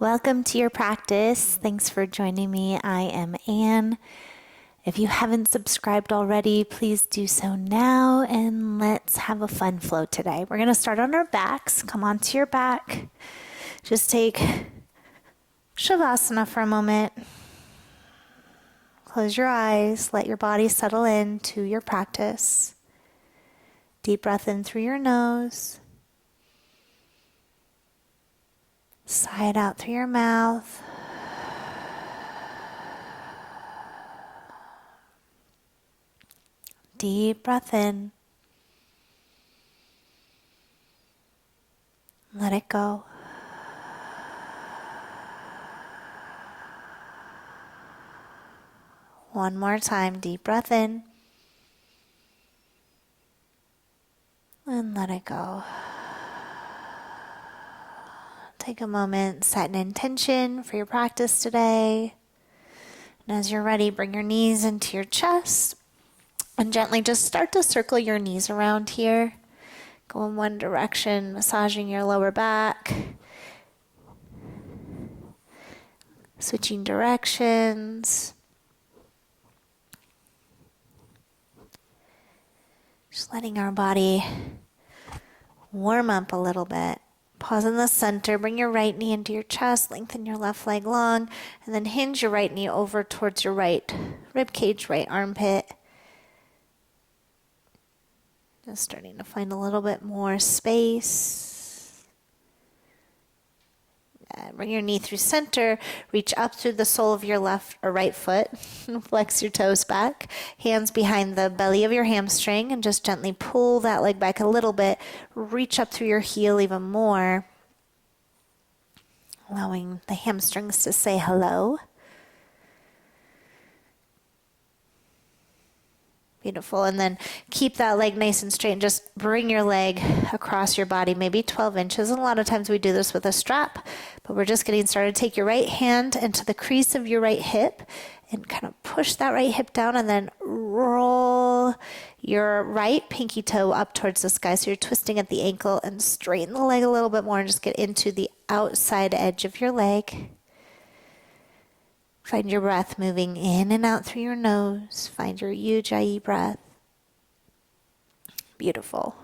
Welcome to your practice. Thanks for joining me. I am Anne. If you haven't subscribed already, please do so now and let's have a fun flow today. We're going to start on our backs. Come onto your back. Just take Shavasana for a moment. Close your eyes. Let your body settle into your practice. Deep breath in through your nose. Sigh it out through your mouth. Deep breath in. Let it go. One more time. Deep breath in. And let it go. Take a moment, set an intention for your practice today. And as you're ready, bring your knees into your chest and gently just start to circle your knees around here. Go in one direction, massaging your lower back. Switching directions. Just letting our body warm up a little bit. Pause in the center, bring your right knee into your chest, lengthen your left leg long, and then hinge your right knee over towards your right rib cage, right armpit. Just starting to find a little bit more space. Bring your knee through center, reach up through the sole of your left or right foot, flex your toes back, hands behind the belly of your hamstring, and just gently pull that leg back a little bit, reach up through your heel even more, allowing the hamstrings to say hello. Beautiful. And then keep that leg nice and straight and just bring your leg across your body, maybe 12 inches. And a lot of times we do this with a strap, but we're just getting started. Take your right hand into the crease of your right hip and kind of push that right hip down and then roll your right pinky toe up towards the sky. So you're twisting at the ankle and straighten the leg a little bit more and just get into the outside edge of your leg. Find your breath moving in and out through your nose. Find your ujjayi breath. Beautiful.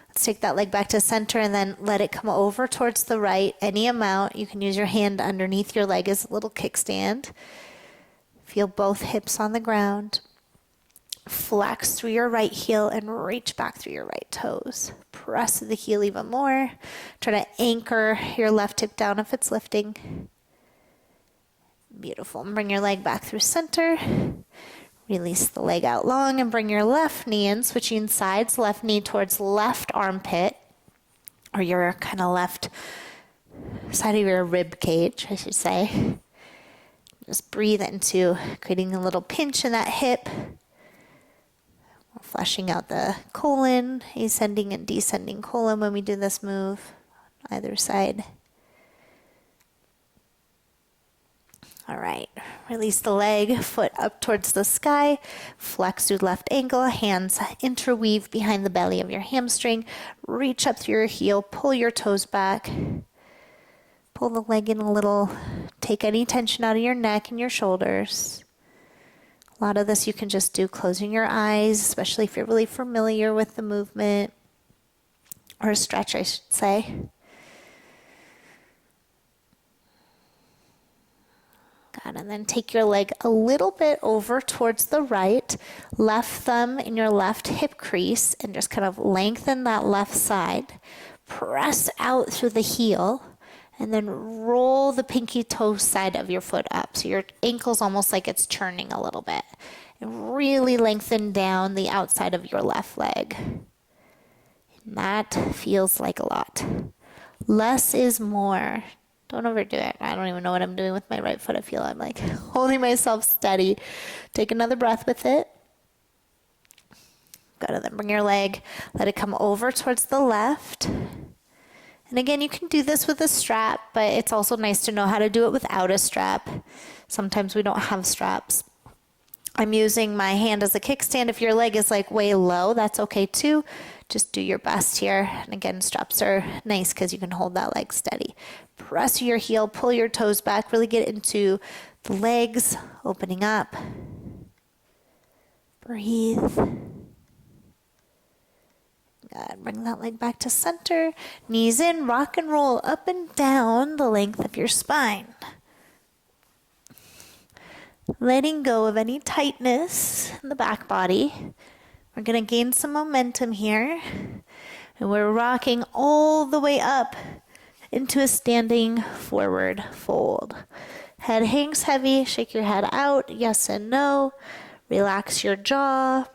Let's take that leg back to center and then let it come over towards the right. Any amount. You can use your hand underneath your leg as a little kickstand. Feel both hips on the ground. Flex through your right heel and reach back through your right toes. Press the heel even more. Try to anchor your left hip down if it's lifting. Beautiful. And bring your leg back through center. Release the leg out long and bring your left knee in, switching sides, left knee towards left armpit, or your kind of left side of your rib cage, I should say. Just breathe into creating a little pinch in that hip. We're fleshing out the colon, ascending and descending colon when we do this move on either side. All right, release the leg, foot up towards the sky, flex through left ankle, hands interweave behind the belly of your hamstring, reach up through your heel, pull your toes back, pull the leg in a little, take any tension out of your neck and your shoulders. A lot of this you can just do closing your eyes, especially if you're really familiar with the movement, or a stretch, I should say. Good. And then take your leg a little bit over towards the right, left thumb in your left hip crease, and just kind of lengthen that left side. Press out through the heel, and then roll the pinky toe side of your foot up. So your ankle's almost like it's churning a little bit. And really lengthen down the outside of your left leg. And that feels like a lot. Less is more. Don't overdo it. I don't even know what I'm doing with my right foot. I feel I'm like holding myself steady. Take another breath with it. Good. And then bring your leg, let it come over towards the left. And again, you can do this with a strap, but it's also nice to know how to do it without a strap. Sometimes we don't have straps. I'm using my hand as a kickstand. If your leg is like way low, that's okay too. Just do your best here. And again, straps are nice because you can hold that leg steady. Press your heel, pull your toes back, really get into the legs, opening up. Breathe. Good. Bring that leg back to center. Knees in, rock and roll up and down the length of your spine. Letting go of any tightness in the back body. We're going to gain some momentum here. And we're rocking all the way up into a standing forward fold. Head hangs heavy. Shake your head out. Yes and no. Relax your jaw.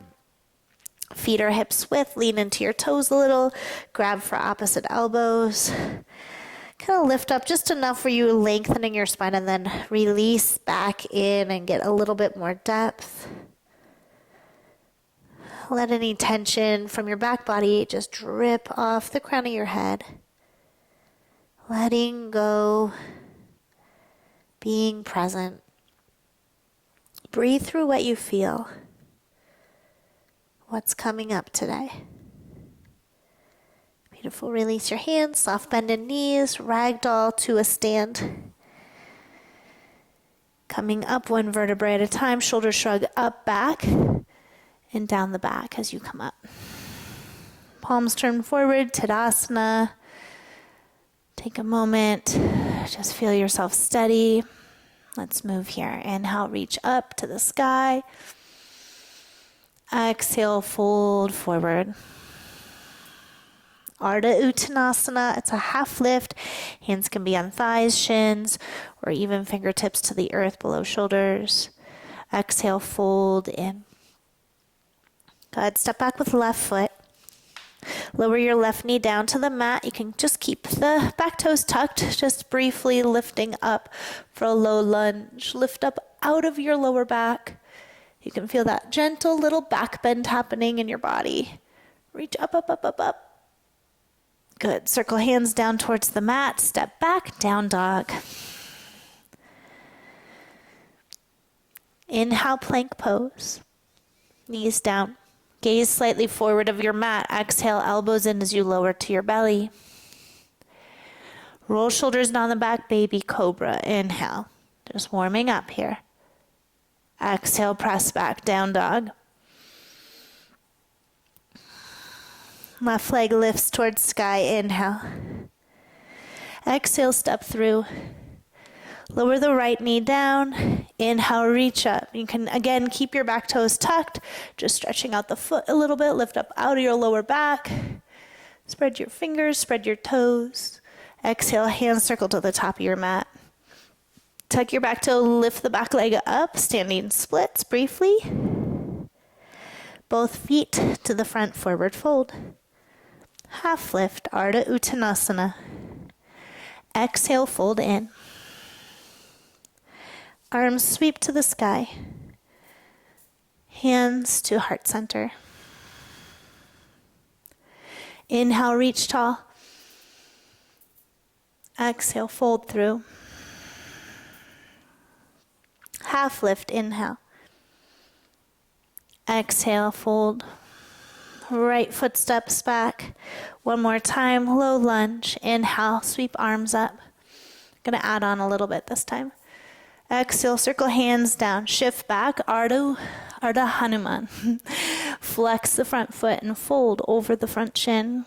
Feet are hips width. Lean into your toes a little. Grab for opposite elbows. Kind of lift up just enough for you lengthening your spine, and then release back in and get a little bit more depth. Let any tension from your back body just drip off the crown of your head. Letting go, being present. Breathe through what you feel. What's coming up today? Beautiful. Release your hands, soft bend in knees, ragdoll to a stand. Coming up one vertebrae at a time, shoulder shrug up, back, and down the back as you come up. Palms turn forward, Tadasana. Take a moment, just feel yourself steady. Let's move here. Inhale, reach up to the sky. Exhale, fold forward. Ardha Uttanasana, it's a half lift. Hands can be on thighs, shins, or even fingertips to the earth below shoulders. Exhale, fold in. Good. Step back with left foot. Lower your left knee down to the mat. You can just keep the back toes tucked, just briefly lifting up for a low lunge. Lift up out of your lower back. You can feel that gentle little back bend happening in your body. Reach up, up, up, up, up. Good. Circle hands down towards the mat. Step back, down dog. Inhale, plank pose. Knees down. Gaze slightly forward of your mat. Exhale, elbows in as you lower to your belly. Roll shoulders down the back, baby cobra. Inhale. Just warming up here. Exhale, press back, down dog. Left leg lifts towards sky. Inhale. Exhale, step through. Lower the right knee down. Inhale, reach up. You can, again, keep your back toes tucked. Just stretching out the foot a little bit. Lift up out of your lower back. Spread your fingers, spread your toes. Exhale, hands circle to the top of your mat. Tuck your back toe, lift the back leg up. Standing splits briefly. Both feet to the front, forward fold. Half lift, Ardha Uttanasana. Exhale, fold in. Arms sweep to the sky. Hands to heart center. Inhale, reach tall. Exhale, fold through. Half lift, inhale. Exhale, fold. Right foot steps back. One more time, low lunge. Inhale, sweep arms up. Gonna add on a little bit this time. Exhale, circle hands down. Shift back, Ardha Hanuman. Flex the front foot and fold over the front shin.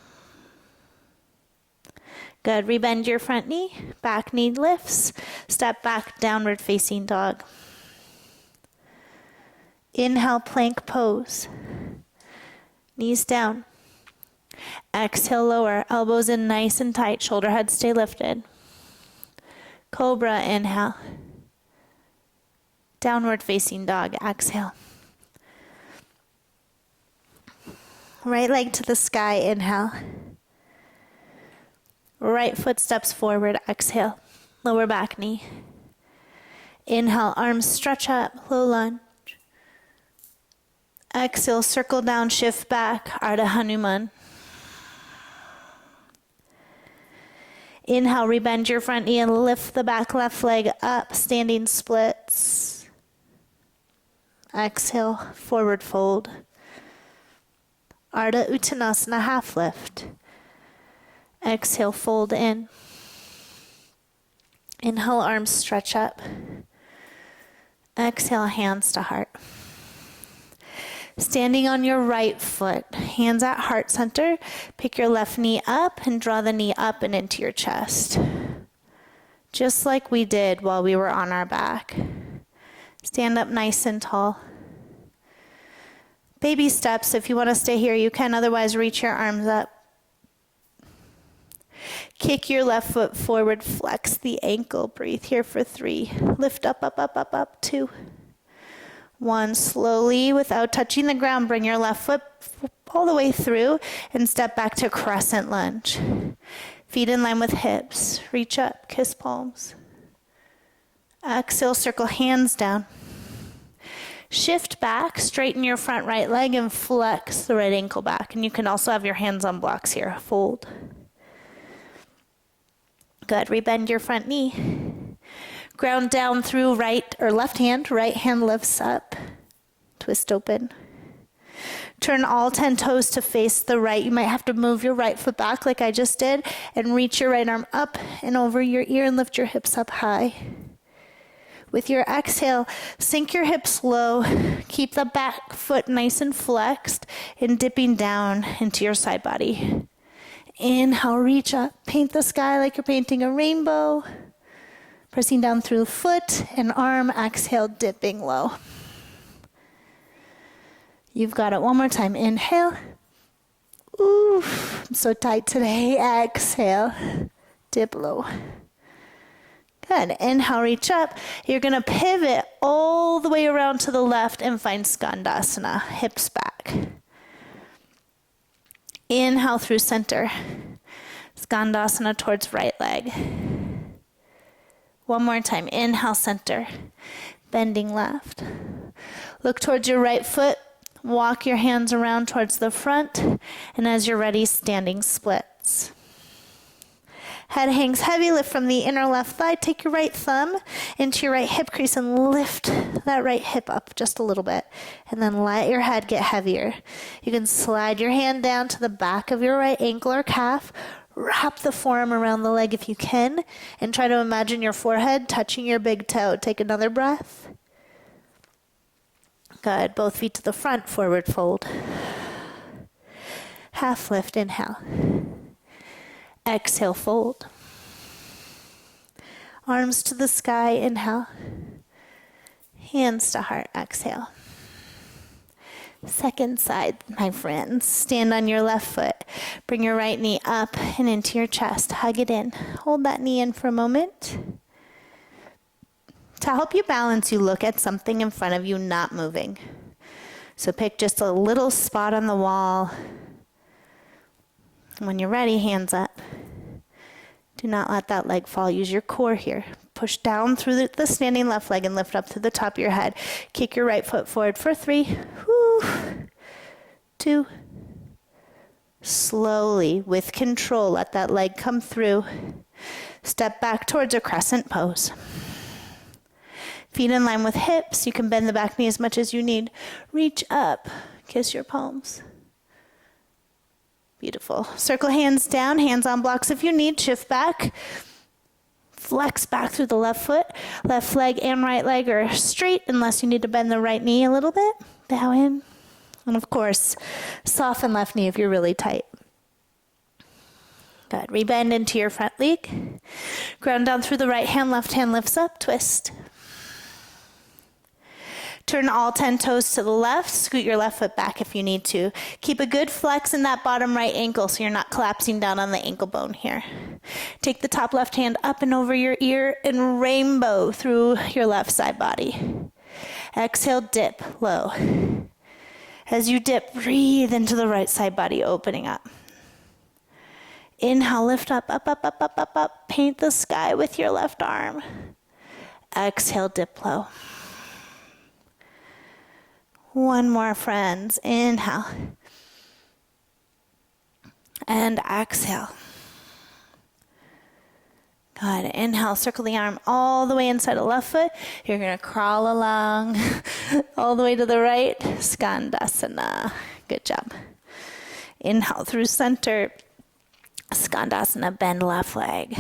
Good. Rebend your front knee. Back knee lifts. Step back, downward facing dog. Inhale, plank pose. Knees down. Exhale, lower. Elbows in nice and tight. Shoulder heads stay lifted. Cobra, inhale. Downward facing dog, exhale. Right leg to the sky, inhale. Right foot steps forward, exhale. Lower back knee. Inhale, arms stretch up, low lunge. Exhale, circle down, shift back, Ardha Hanuman. Inhale, rebend your front knee and lift the back left leg up, standing splits. Exhale, forward fold. Ardha Uttanasana, half lift. Exhale, fold in. Inhale, arms stretch up. Exhale, hands to heart. Standing on your right foot, hands at heart center, pick your left knee up and draw the knee up and into your chest. Just like we did while we were on our back. Stand up nice and tall. Baby steps, if you want to stay here, you can, otherwise reach your arms up. Kick your left foot forward, flex the ankle, breathe here for 3. Lift up, up, up, up, up, 2. 1, slowly, without touching the ground, bring your left foot all the way through and step back to crescent lunge. Feet in line with hips, reach up, kiss palms. Exhale, circle hands down. Shift back, straighten your front right leg and flex the right ankle back. And you can also have your hands on blocks here, fold. Good, rebend your front knee. Ground down through right or left hand lifts up. Twist open. Turn all 10 toes to face the right. You might have to move your right foot back like I just did and reach your right arm up and over your ear and lift your hips up high. With your exhale, sink your hips low. Keep the back foot nice and flexed and dipping down into your side body. Inhale, reach up. Paint the sky like you're painting a rainbow. Pressing down through foot and arm. Exhale, dipping low. You've got it. One more time. Inhale. Ooh, I'm so tight today. Exhale. Dip low. Good. Inhale, reach up. You're going to pivot all the way around to the left and find Skandasana. Hips back. Inhale through center. Skandasana towards right leg. One more time. Inhale, center. Bending left. Look towards your right foot. Walk your hands around towards the front. And as you're ready, standing splits. Head hangs heavy. Lift from the inner left thigh. Take your right thumb into your right hip crease and lift that right hip up just a little bit. And then let your head get heavier. You can slide your hand down to the back of your right ankle or calf. Wrap the forearm around the leg if you can, and try to imagine your forehead touching your big toe. Take another breath. Good. Both feet to the front, forward fold. Half lift, inhale. Exhale, fold. Arms to the sky, inhale. Hands to heart, exhale. Second side, my friends. Stand on your left foot. Bring your right knee up and into your chest. Hug it in. Hold that knee in for a moment. To help you balance, you look at something in front of you not moving. So pick just a little spot on the wall. When you're ready, hands up. Do not let that leg fall. Use your core here. Push down through the standing left leg and lift up to the top of your head. Kick your right foot forward for 3. 2. Slowly, with control, let that leg come through. Step back towards a crescent pose. Feet in line with hips. You can bend the back knee as much as you need. Reach up. Kiss your palms. Beautiful. Circle hands down, hands on blocks if you need. Shift back. Flex back through the left foot. Left leg and right leg are straight unless you need to bend the right knee a little bit. Bow in. And of course, soften left knee if you're really tight. Good. Rebend into your front leg. Ground down through the right hand, left hand lifts up, twist. Turn all 10 toes to the left. Scoot your left foot back if you need to. Keep a good flex in that bottom right ankle so you're not collapsing down on the ankle bone here. Take the top left hand up and over your ear and rainbow through your left side body. Exhale, dip low. As you dip, breathe into the right side body, opening up. Inhale, lift up, up, up, up, up, up, up. Paint the sky with your left arm. Exhale, dip low. One more, friends. Inhale. And exhale. Good. Inhale, circle the arm all the way inside the left foot. You're going to crawl along all the way to the right. Skandasana. Good job. Inhale through center. Skandasana, bend left leg.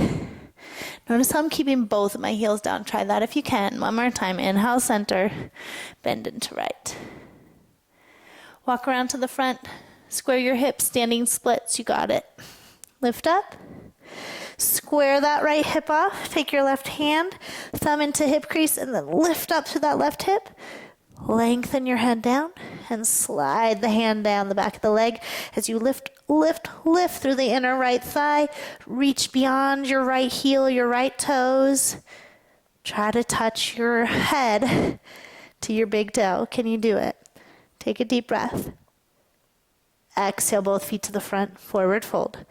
Notice how I'm keeping both of my heels down. Try that if you can. One more time. Inhale, center, bend into right. Walk around to the front. Square your hips, standing splits. You got it. Lift up. Square that right hip off. Take your left hand, thumb into hip crease, and then lift up through that left hip. Lengthen your head down and slide the hand down the back of the leg as you lift through the inner right thigh. Reach beyond your right heel, your right toes. Try to touch your head to your big toe. Can you do it? Take a deep breath. Exhale, both feet to the front, forward fold.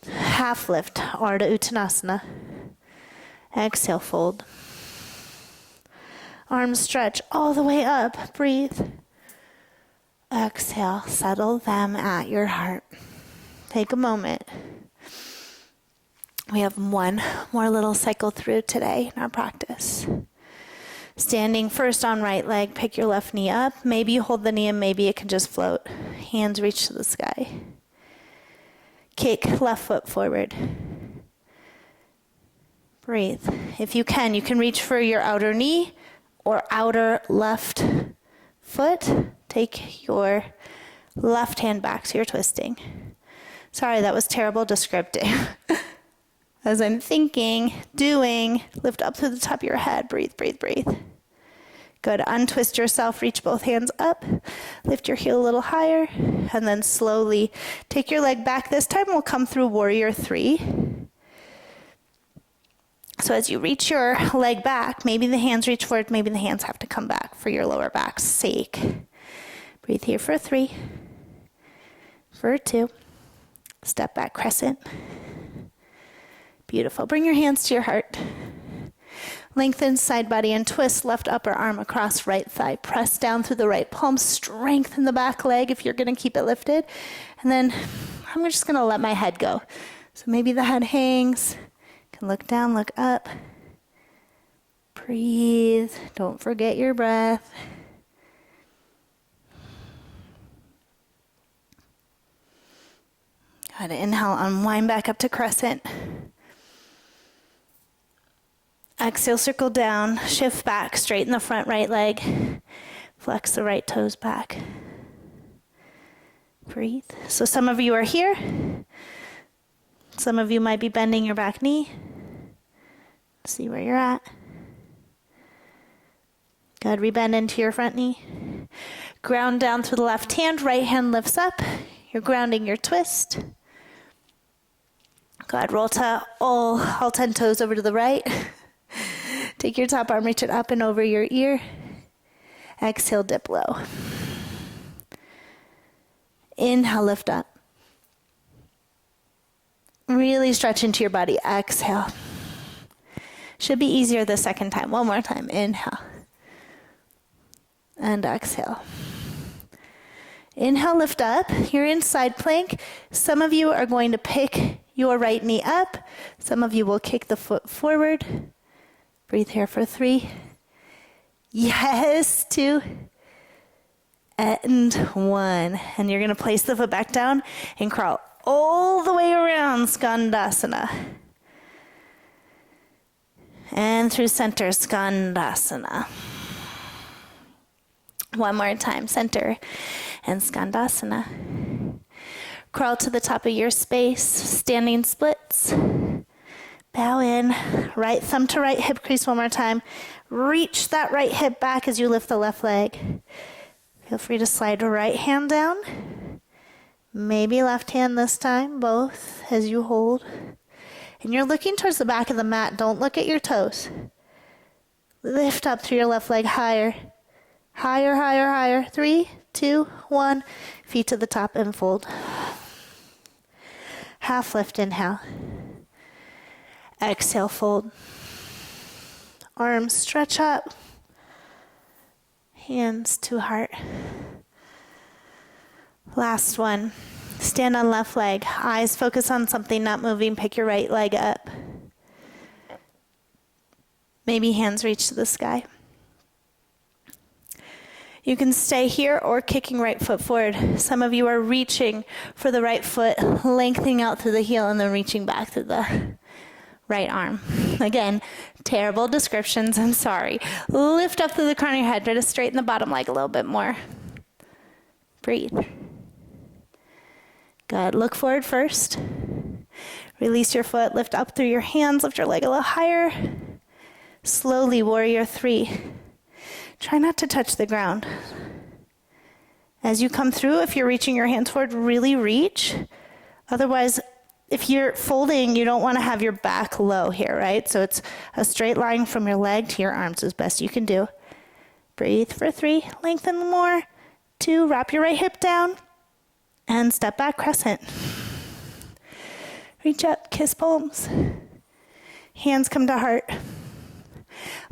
Half lift, Ardha Uttanasana. Exhale, fold. Arms stretch all the way up. Breathe. Exhale, settle them at your heart. Take a moment. We have one more little cycle through today in our practice. Standing first on right leg, pick your left knee up. Maybe you hold the knee and maybe it can just float. Hands reach to the sky. Kick left foot forward. Breathe. If you can reach for your outer knee or outer left foot. Take your left hand back so you're twisting. Sorry, that was terrible descriptive. As I'm thinking, doing, lift up to the top of your head. Breathe, breathe, breathe. Good. Untwist yourself. Reach both hands up. Lift your heel a little higher. And then slowly take your leg back. This time we'll come through warrior 3. So as you reach your leg back, maybe the hands reach forward, maybe the hands have to come back for your lower back's sake. Breathe here for 3. For 2. Step back crescent. Beautiful. Bring your hands to your heart. Lengthen side body and twist left upper arm across right thigh. Press down through the right palm. Strengthen the back leg if you're going to keep it lifted. And then I'm just going to let my head go. So maybe the head hangs. You can look down, look up. Breathe. Don't forget your breath. Good. Inhale, unwind back up to crescent. Exhale, circle down, shift back, straighten the front right leg, flex the right toes back. Breathe. So some of you are here. Some of you might be bending your back knee. See where you're at. Good. Rebend into your front knee. Ground down through the left hand. Right hand lifts up. You're grounding your twist. Good. Roll to all 10 toes over to the right. Take your top arm, reach it up and over your ear. Exhale, dip low. Inhale, lift up. Really stretch into your body. Exhale. Should be easier the second time. One more time. Inhale. And exhale. Inhale, lift up. You're in side plank. Some of you are going to pick your right knee up. Some of you will kick the foot forward. Breathe here for 3. Yes, 2. And 1. And you're going to place the foot back down and crawl all the way around Skandasana. And through center, Skandasana. One more time, center and Skandasana. Crawl to the top of your space, standing splits. Bow in, right thumb to right hip crease one more time. Reach that right hip back as you lift the left leg. Feel free to slide right hand down. Maybe left hand this time, both as you hold. And you're looking towards the back of the mat. Don't look at your toes. Lift up through your left leg higher. Higher, higher, higher. 3, 2, 1. Feet to the top and fold. Half lift, inhale. Exhale, fold. Arms stretch up. Hands to heart. Last one. Stand on left leg. Eyes focus on something not moving. Pick your right leg up. Maybe hands reach to the sky. You can stay here or kicking right foot forward. Some of you are reaching for the right foot, lengthening out through the heel and then reaching back through the right arm. Again, terrible descriptions, I'm sorry. Lift up through the crown of your head. Try to straighten the bottom leg a little bit more. Breathe. Good. Look forward first. Release your foot. Lift up through your hands. Lift your leg a little higher. Slowly, warrior three. Try not to touch the ground. As you come through, if you're reaching your hands forward, really reach. Otherwise, if you're folding, you don't want to have your back low here, right? So it's a straight line from your leg to your arms as best you can do. Breathe for 3. Lengthen more. 2. Wrap your right hip down. And step back, crescent. Reach up, kiss palms. Hands come to heart.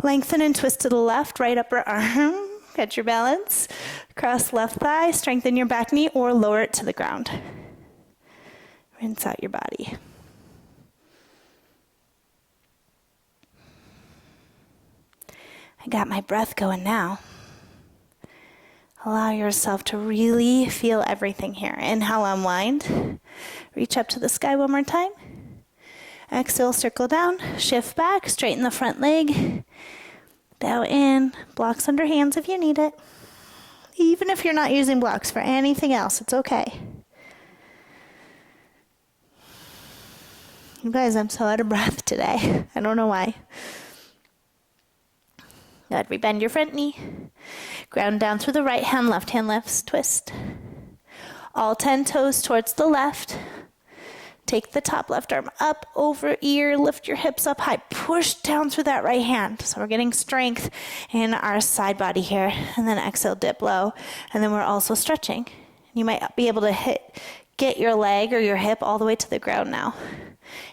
Lengthen and twist to the left, right upper arm. Catch your balance. Cross left thigh, strengthen your back knee, or lower it to the ground. Rinse out your body. I got my breath going now. Allow yourself to really feel everything here. Inhale, unwind. Reach up to the sky one more time. Exhale, circle down. Shift back, straighten the front leg. Bow in. Blocks under hands if you need it. Even if you're not using blocks for anything else, it's okay. You guys, I'm so out of breath today. I don't know why. Good. Rebend your front knee. Ground down through the right hand, left hand lifts, twist. All 10 toes towards the left. Take the top left arm up over ear, lift your hips up high, push down through that right hand. So we're getting strength in our side body here. And then exhale, dip low. And then we're also stretching. You might be able to get your leg or your hip all the way to the ground now.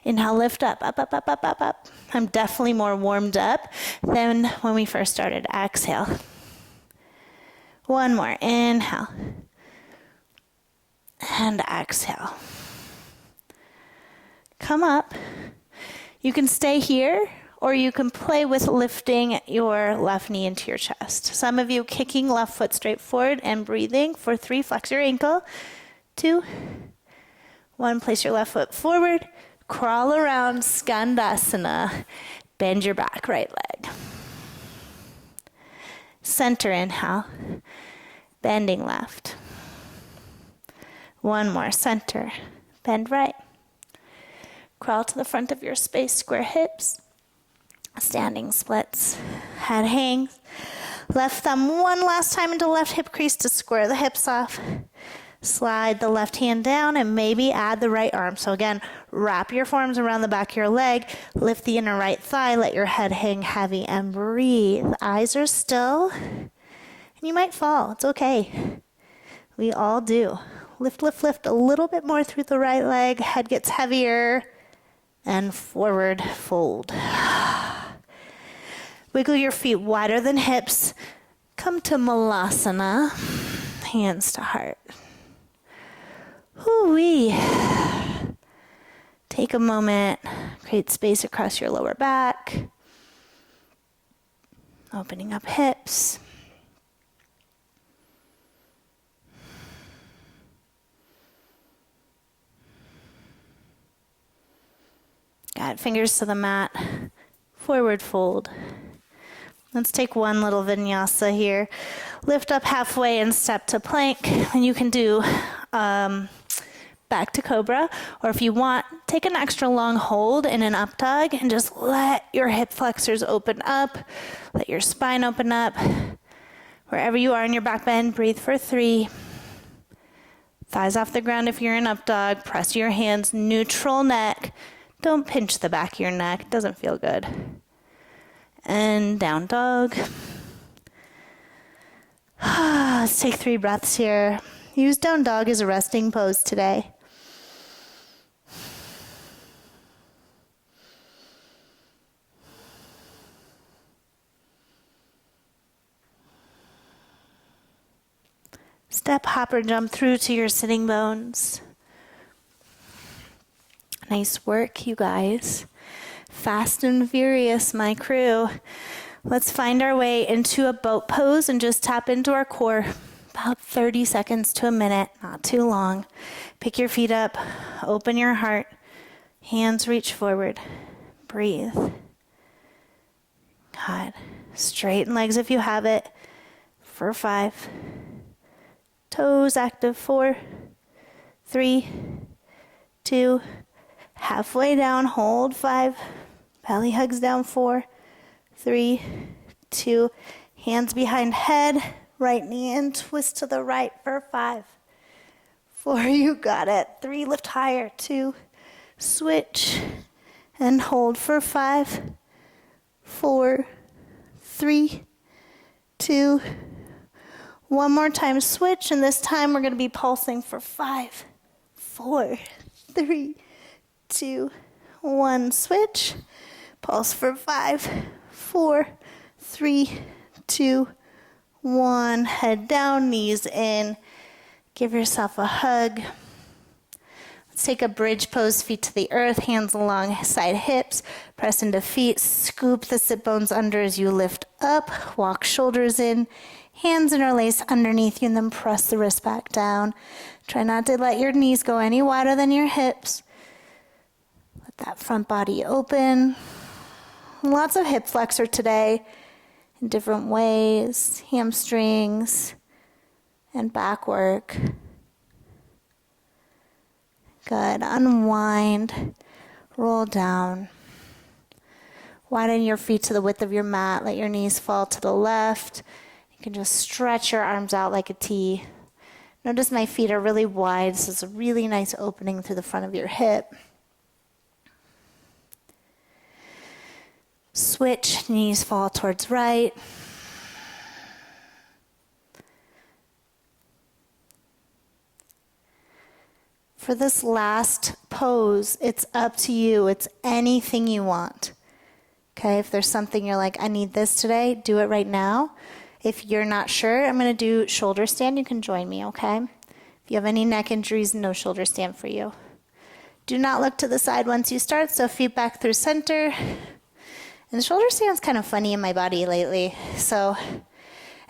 Inhale, lift up, up, up, up, up, up, up. I'm definitely more warmed up than when we first started. Exhale. One more. Inhale. And exhale. Come up. You can stay here, or you can play with lifting your left knee into your chest. Some of you kicking left foot straight forward and breathing for 3. Flex your ankle. 2. 1. Place your left foot forward. Crawl around Skandasana. Bend your back right leg. Center inhale. Bending left. 1 more. Center. Bend right. Crawl to the front of your space. Square hips. Standing splits. Head hangs. Left thumb one last time into left hip crease to square the hips off. Slide the left hand down and maybe add the right arm. So again, wrap your forearms around the back of your leg. Lift the inner right thigh. Let your head hang heavy and breathe. Eyes are still. And you might fall. It's okay. We all do. Lift, lift, lift a little bit more through the right leg. Head gets heavier. And forward fold. Wiggle your feet wider than hips. Come to Malasana. Hands to heart. Hoo-wee. Take a moment. Create space across your lower back. Opening up hips. Got fingers to the mat. Forward fold. Let's take one little vinyasa here. Lift up halfway and step to plank. And you can do back to cobra. Or if you want, take an extra long hold in an up dog and just let your hip flexors open up. Let your spine open up. Wherever you are in your back bend, breathe for 3. Thighs off the ground if you're in up dog. Press your hands, neutral neck. Don't pinch the back of your neck. It doesn't feel good. And down dog. Let's take 3 breaths here. Use down dog as a resting pose today. Step, hop, or jump through to your sitting bones. Nice work, you guys. Fast and furious, my crew. Let's find our way into a boat pose and just tap into our core. About 30 seconds to a minute, not too long. Pick your feet up, open your heart, hands reach forward, breathe. Good. Straighten legs if you have it for 5. Toes active 4, 3, 2, halfway down, hold 5, belly hugs down 4, 3, 2, hands behind head, right knee in, twist to the right for 5, 4, you got it, 3, lift higher, 2, switch, and hold for 5, 4, 3, 2, one more time, switch, and this time we're going to be pulsing for 5, 4, 3, 2, 1, switch, pulse for 5, 4, 3, 2, 1, head down, knees in, give yourself a hug. Let's take a bridge pose, feet to the earth, hands alongside hips, press into feet, scoop the sit bones under as you lift up, walk shoulders in, hands interlace underneath you, and then press the wrist back down. Try not to let your knees go any wider than your hips. Let that front body open. Lots of hip flexor today in different ways, hamstrings and back work. Good. Unwind, roll down. Widen your feet to the width of your mat. Let your knees fall to the left. You can just stretch your arms out like a T. Notice my feet are really wide, so it's a really nice opening through the front of your hip. Switch, knees fall towards right. For this last pose, it's up to you. It's anything you want. Okay, if there's something you're like, I need this today, do it right now. If you're not sure, I'm going to do shoulder stand. You can join me, okay? If you have any neck injuries, no shoulder stand for you. Do not look to the side once you start, so feet back through center. And shoulder stand's kind of funny in my body lately. So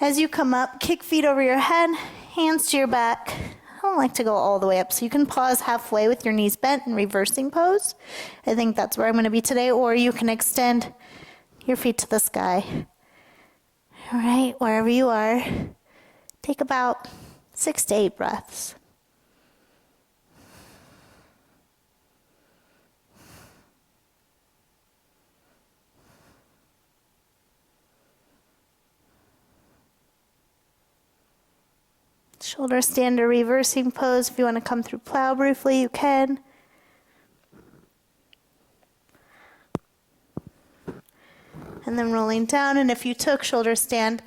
as you come up, kick feet over your head, hands to your back. I don't like to go all the way up, so you can pause halfway with your knees bent and reversing pose. I think that's where I'm going to be today, or you can extend your feet to the sky. All right, wherever you are, take about 6 to 8 breaths. Shoulder stand or reversing pose. If you want to come through plow briefly, you can. And then rolling down, and if you took shoulder stand,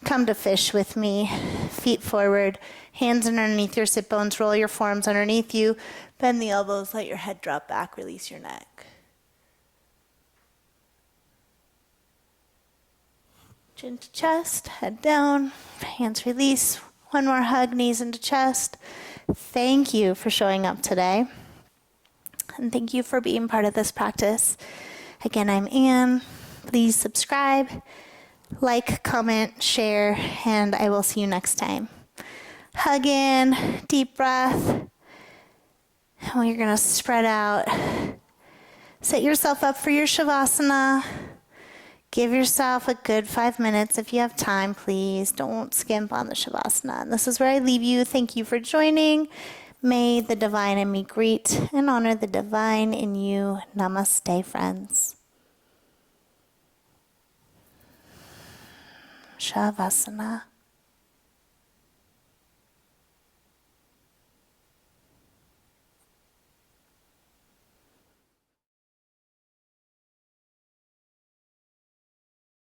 come to fish with me. Feet forward, hands underneath your sit bones, roll your forearms underneath you, bend the elbows, let your head drop back, release your neck. Chin to chest, head down, hands release. One more hug, knees into chest. Thank you for showing up today. And thank you for being part of this practice. Again, I'm Anne. Please subscribe, like, comment, share, and I will see you next time. Hug in, deep breath. And you're going to spread out. Set yourself up for your shavasana. Give yourself a good 5 minutes if you have time, please. Don't skimp on the shavasana. And this is where I leave you. Thank you for joining. May the divine in me greet and honor the divine in you. Namaste, friends. Shavasana.